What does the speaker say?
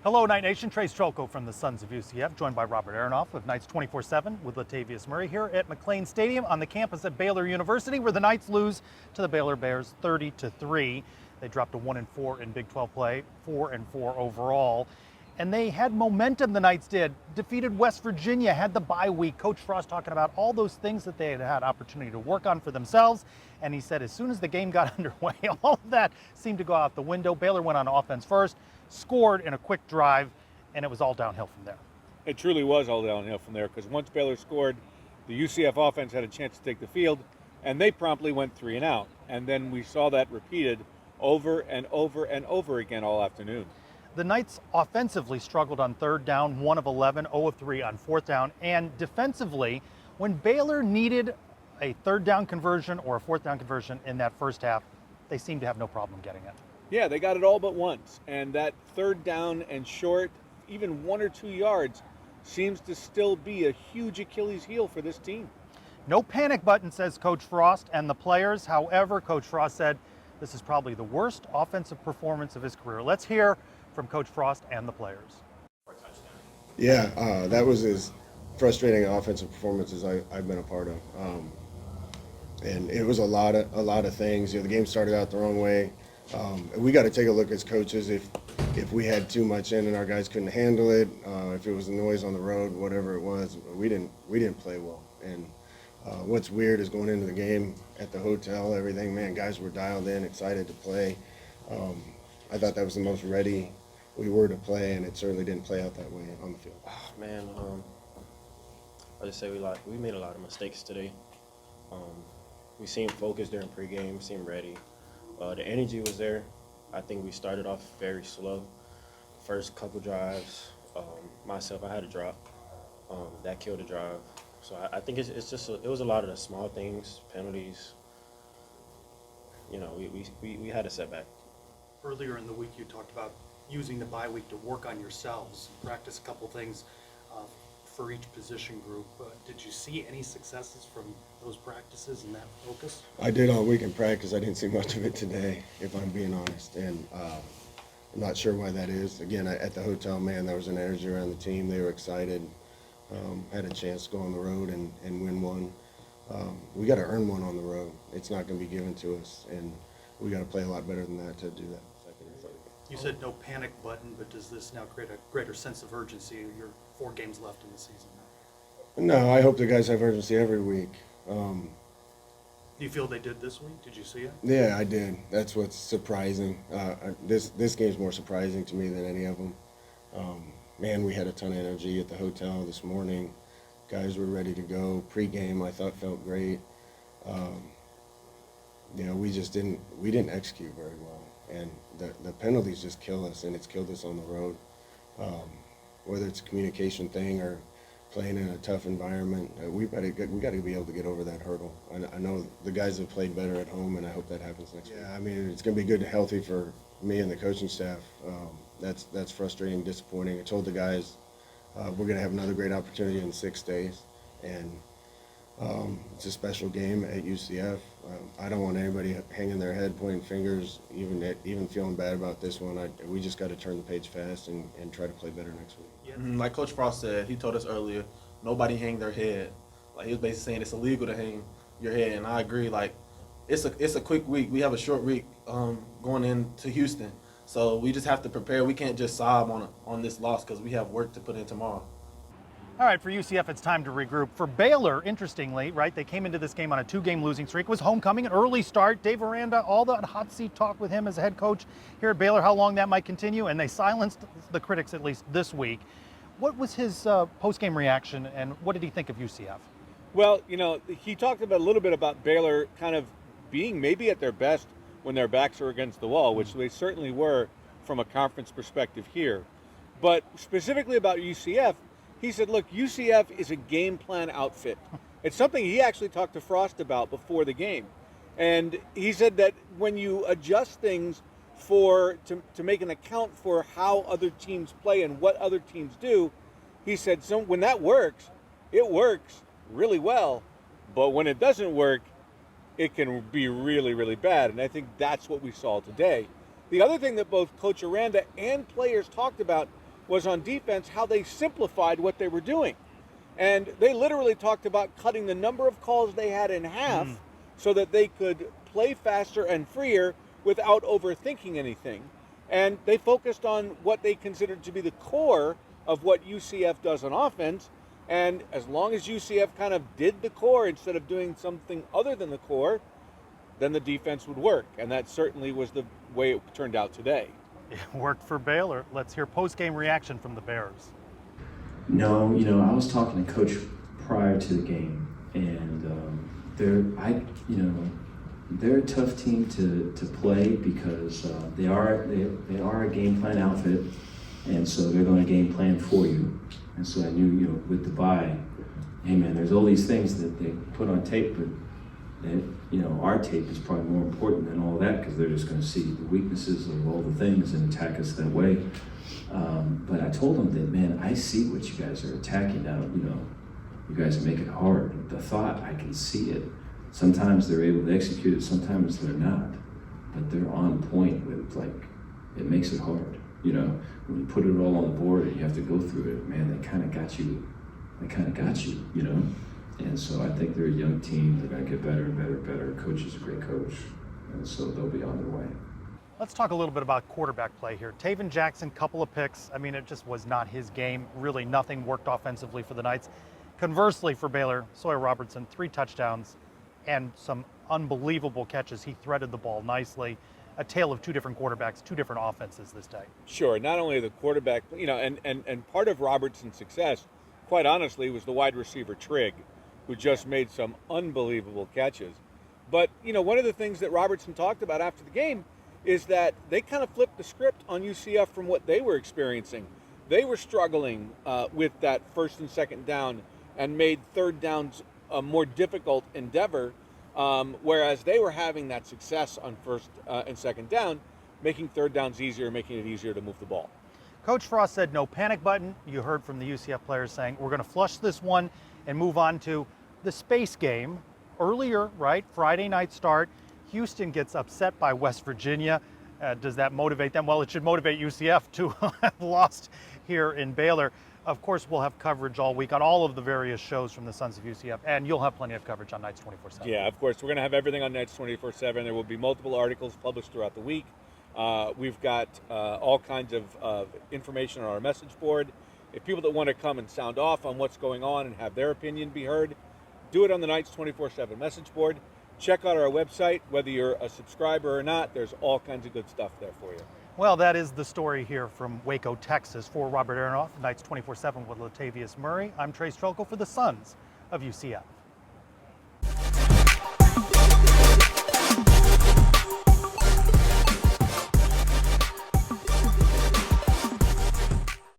Hello, Knight Nation. Trace Trylko from the Sons of UCF, joined by Robert Aronoff of Knights 24/7 with Latavius Murray here at McLean Stadium on the campus at Baylor University, where the Knights lose to the Baylor Bears 30-3. They dropped to 1-4 in Big 12 play, 4-4 overall. And they had momentum, the Knights did. Defeated West Virginia, had the bye week. Coach Frost talking about all those things that they had opportunity to work on for themselves. And he said as soon as the game got underway, all of that seemed to go out the window. Baylor went on offense first, scored in a quick drive, and it was all downhill from there. It truly was all downhill from there, because once Baylor scored, the UCF offense had a chance to take the field, and they promptly went 3 and out. And then we saw that repeated over and over and over again all afternoon. The Knights offensively struggled on 3rd down, 1 of 11, 0 of 3 on 4th down. And defensively, when Baylor needed a 3rd down conversion or a 4th down conversion in that first half, they seemed to have no problem getting it. Yeah, they got it all but once. And that 3rd down and short, even 1 or 2 yards, seems to still be a huge Achilles heel for this team. No panic button, says Coach Frost and the players. However, Coach Frost said this is probably the worst offensive performance of his career. Let's hear from Coach Frost and the players. Yeah, that was as frustrating offensive performance as I've been a part of, and it was a lot of things. You know, the game started out the wrong way. We got to take a look as coaches if we had too much in and our guys couldn't handle it. If it was noise on the road, whatever it was, we didn't play well. And what's weird is going into the game at the hotel, everything, man, guys were dialed in, excited to play. I thought that was the most ready we were to play, and it certainly didn't play out that way on the field. Man, I just say we made a lot of mistakes today. We seemed focused during pregame, seemed ready. The energy was there. I think we started off very slow. First couple drives, myself, I had a drop. That killed the drive. So I think it's just it was a lot of the small things, penalties. You know, we had a setback. Earlier in the week, you talked about using the bye week to work on yourselves, practice a couple things for each position group. Did you see any successes from those practices and that focus? I did all week in practice. I didn't see much of it today, if I'm being honest, and I'm not sure why that is. Again, at the hotel, man, there was an energy around the team. They were excited, had a chance to go on the road and win one. We got to earn one on the road. It's not going to be given to us, and we got to play a lot better than that to do that. You said no panic button, but does this now create a greater sense of urgency? You're 4 games left in the season now. No, I hope the guys have urgency every week. Do you feel they did this week? Did you see it? Yeah, I did. That's what's surprising. This game's more surprising to me than any of them. Man, we had a ton of energy at the hotel this morning. Guys were ready to go. Pre-game, I thought, felt great. You know, we didn't execute very well. And the penalties just kill us, and it's killed us on the road. Whether it's a communication thing or playing in a tough environment, we got to be able to get over that hurdle. I know the guys have played better at home, and I hope that happens next week. Yeah, I mean, it's going to be good and healthy for me and the coaching staff. That's frustrating, disappointing. I told the guys we're going to have another great opportunity in 6 days, and it's a special game at UCF. I don't want anybody hanging their head, pointing fingers, even feeling bad about this one. We just got to turn the page fast and try to play better next week. Yeah. Like Coach Frost said, he told us earlier, nobody hang their head. Like, he was basically saying it's illegal to hang your head, and I agree. Like, it's a quick week. We have a short week going into Houston, so we just have to prepare. We can't just sob on this loss because we have work to put in tomorrow. All right, for UCF, it's time to regroup. For Baylor, interestingly, right, they came into this game on a 2-game losing streak. It was homecoming, an early start. Dave Aranda, all the hot seat talk with him as a head coach here at Baylor, how long that might continue, and they silenced the critics at least this week. What was his post-game reaction, and what did he think of UCF? Well, you know, he talked a little bit about Baylor kind of being maybe at their best when their backs are against the wall, which they certainly were from a conference perspective here. But specifically about UCF, he said, look, UCF is a game plan outfit. It's something he actually talked to Frost about before the game. And he said that when you adjust things to make an account for how other teams play and what other teams do, he said, so when that works, it works really well. But when it doesn't work, it can be really, really bad. And I think that's what we saw today. The other thing that both Coach Aranda and players talked about was on defense how they simplified what they were doing. And they literally talked about cutting the number of calls they had in half so that they could play faster and freer without overthinking anything. And they focused on what they considered to be the core of what UCF does on offense. And as long as UCF kind of did the core instead of doing something other than the core, then the defense would work. And that certainly was the way it turned out today. It worked for Baylor. Let's hear post-game reaction from the Bears. No, I was talking to Coach prior to the game, and they're a tough team to play because they are a game plan outfit, and so they're going to game plan for you. And so I knew, with the bye, hey man, there's all these things that they put on tape, but our tape is probably more important than all that because they're just going to see the weaknesses of all the things and attack us that way. But I told them that, man, I see what you guys are attacking now. You guys make it hard. The thought, I can see it. Sometimes they're able to execute it, sometimes they're not. But they're on point with, it makes it hard. When you put it all on the board and you have to go through it, man, they kind of got you. And so I think they're a young team. They're going to get better and better and better. Coach is a great coach. And so they'll be on their way. Let's talk a little bit about quarterback play here. Taven Jackson, couple of picks. I mean, it just was not his game. Really nothing worked offensively for the Knights. Conversely for Baylor, Sawyer Robertson, 3 touchdowns and some unbelievable catches. He threaded the ball nicely. A tale of 2 different quarterbacks, 2 different offenses this day. Sure, not only the quarterback, and part of Robertson's success, quite honestly, was the wide receiver Trig, who just made some unbelievable catches. But, one of the things that Robertson talked about after the game is that they kind of flipped the script on UCF from what they were experiencing. They were struggling with that first and second down and made third downs a more difficult endeavor, whereas they were having that success on first and second down, making third downs easier, making it easier to move the ball. Coach Frost said no panic button. You heard from the UCF players saying we're going to flush this one and move on to the space game. Earlier, right, Friday night start, Houston gets upset by West Virginia. Does that motivate them? Well, it should motivate UCF to have lost here in Baylor. Of course, we'll have coverage all week on all of the various shows from the Sons of UCF, and you'll have plenty of coverage on Knights 24/7. Yeah, of course. We're going to have everything on Knights 24/7. There will be multiple articles published throughout the week. We've got all kinds of information on our message board. If people that want to come and sound off on what's going on and have their opinion be heard, do it on the Knights 24/7 message board. Check out our website. Whether you're a subscriber or not, there's all kinds of good stuff there for you. Well, that is the story here from Waco, Texas. For Robert Aronoff, Knights 24/7 with Latavius Murray, I'm Trylko for the Sons of UCF.